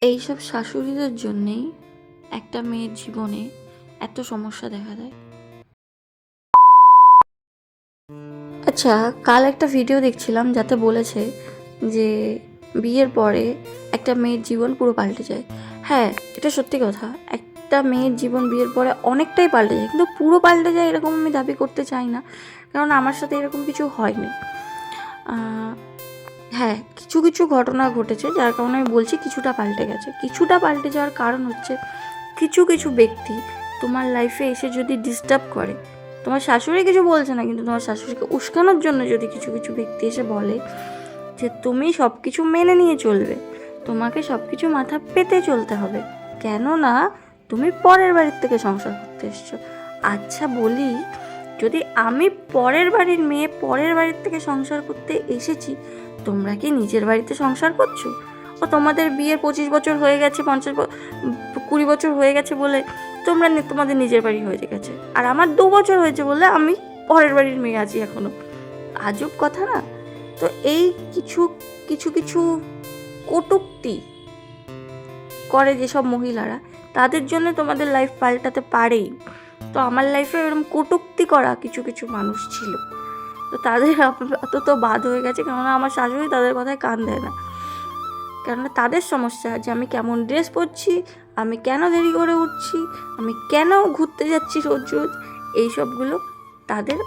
এইসব শাশুড়িদের জন্যেই একটা মেয়ের জীবনে এত সমস্যা দেখা দেয়। আচ্ছা, কাল একটা ভিডিও দেখছিলাম যাতে বলেছে যে বিয়ের পরে একটা মেয়ের জীবন পুরো পাল্টে যায়। হ্যাঁ, এটা সত্যি কথা। একটা মেয়ের জীবন বিয়ের পরে অনেকটাই পাল্টে যায়, কিন্তু পুরো পাল্টে যায় এরকম আমি দাবি করতে চাই না, কারণ আমার সাথে এরকম কিছু হয়নি। হ্যাঁ, কিছু কিছু ঘটনা ঘটেছে যার কারণে আমি বলছি কিছুটা পাল্টে গেছে। কিছুটা পাল্টে যাওয়ার কারণ হচ্ছে কিছু কিছু ব্যক্তি তোমার লাইফে এসে যদি ডিস্টার্ব করে, তোমার শাশুড়ি কিছু বলছে না, কিন্তু তোমার শাশুড়িকে উস্কানোর জন্য যদি কিছু কিছু ব্যক্তি এসে বলে যে তুমি সব কিছু মেনে নিয়ে চলবে, তোমাকে সব কিছু মাথা পেতে চলতে হবে, কেননা তুমি পরের বাড়ির থেকে সংসার করতে এসছো। আচ্ছা বলি, যদি আমি পরের বাড়ির মেয়ে পরের বাড়ির থেকে সংসার করতে এসেছি, তোমরা কি নিজের বাড়িতে সংসার করছো? ও তোমাদের বিয়ের 25 বছর হয়ে গেছে, 20 বছর হয়ে গেছে বলে তোমরা তোমাদের নিজের বাড়ি হয়ে গেছে, আর আমার 2 বছর হয়েছে বলে আমি পরের বাড়ির মেয়ে আছি এখনো। আজব কথা না? তো এই কিছু কিছু কিছু কটূক্তি করে যেসব মহিলারা, তাদের জন্য তোমাদের লাইফ পাল্টাতে পারেই। তো আমার লাইফে এরকম কটূক্তি করা কিছু কিছু মানুষ ছিল, তো তাদের আপাতত বাদ হয়ে গেছে, কেননা আমার শাশুড়ি তাদের কথায় কান দেয় না। কেননা তাদের সমস্যা যে আমি কেমন ড্রেস পরছি, আমি কেন দেরি করে উঠছি, আমি কেন ঘুরতে যাচ্ছি রোজ রোজ, এইসবগুলো তাদের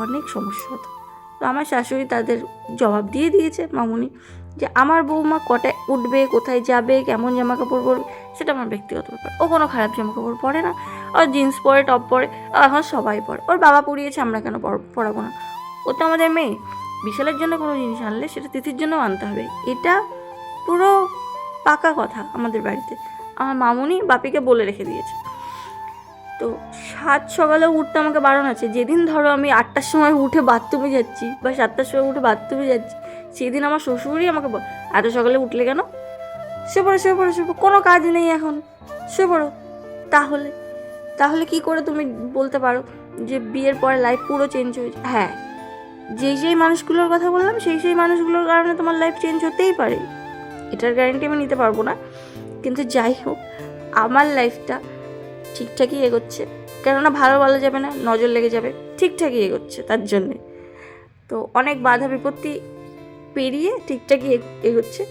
অনেক সমস্যা হতো। তো আমার শাশুড়ি তাদের জবাব দিয়ে দিয়েছে মামুনি, যে আমার বৌমা কটায় উঠবে, কোথায় যাবে, কেমন জামা কাপড় পরবে, সেটা আমার ব্যক্তিগত ব্যাপার। ও কোনো খারাপ জামা কাপড় পরে না, ওর জিন্স পরে, টপ পরে, এখন সবাই পরে। ওর বাবা পরিয়েছে, আমরা কেন পরাবো না? ও তো আমাদের মেয়ে। বিশালের জন্য কোনো জিনিস আনলে সেটা তিথির জন্যও আনতে হবে, এটা পুরো পাকা কথা আমাদের বাড়িতে। আমার মামুনি বাপিকে বলে রেখে দিয়েছে। তো সকালে উঠতে আমাকে বারণ আছে। যেদিন ধরো আমি 8টার সময় উঠে বাথরুমে যাচ্ছি বা 7টার সময় উঠে বাথরুমে যাচ্ছি, সেদিন আমার শ্বশুরই আমাকে এত সকালে উঠলে কেন? শুয়ে পড়ো, কোনো কাজ নেই এখন, শুয়ে পড়ো। তাহলে তাহলে কি করে তুমি বলতে পারো যে বিয়ের পরে লাইফ পুরো চেঞ্জ হয়েছে? হ্যাঁ, যেই মানুষগুলোর কথা বললাম সেই মানুষগুলোর কারণে তোমার লাইফ চেঞ্জ হতেই পারে, এটার গ্যারেন্টি আমি নিতে পারবো না। কিন্তু যাই হোক, আমার লাইফটা ঠিকঠাকই এগোচ্ছে, কেননা ভালো বলা যাবে না, নজর লেগে যাবে, ঠিকঠাকই এগোচ্ছে তার জন্যে। তো অনেক বাধা বিপত্তি পেরিয়ে ঠিকঠাকই এগোচ্ছে,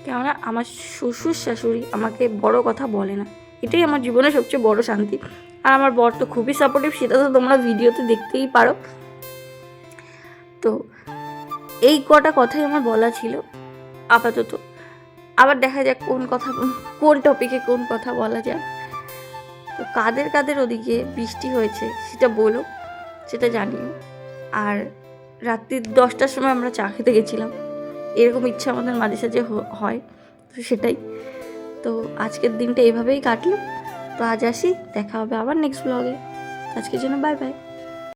কেননা আমার শ্বশুর শাশুড়ি আমাকে বড় কথা বলে না, এটাই আমার জীবনের সবচেয়ে বড় শান্তি। আর আমার বর তো খুবই সাপোর্টিভ, সেটা তো তোমরা ভিডিওতে দেখতেই পারো। তো এই কটা কথাই আমার বলা ছিল আপাতত। আবার দেখা যাক কোন টপিকে কোন কথা বলা যায়। তো কাদের ওদিকে বৃষ্টি হয়েছে সেটা বলো, সেটা জানিও। আর রাত্রি 10টার সময় আমরা চা খেতে গেছিলাম, এরকম ইচ্ছা আমাদের মাঝে সাঝে হয়, তো সেটাই। তো আজকের দিনটা এভাবেই কাটলো। তো আজ আসি, দেখা হবে আবার নেক্সট ব্লগে। আজকের জন্য বাই বাই।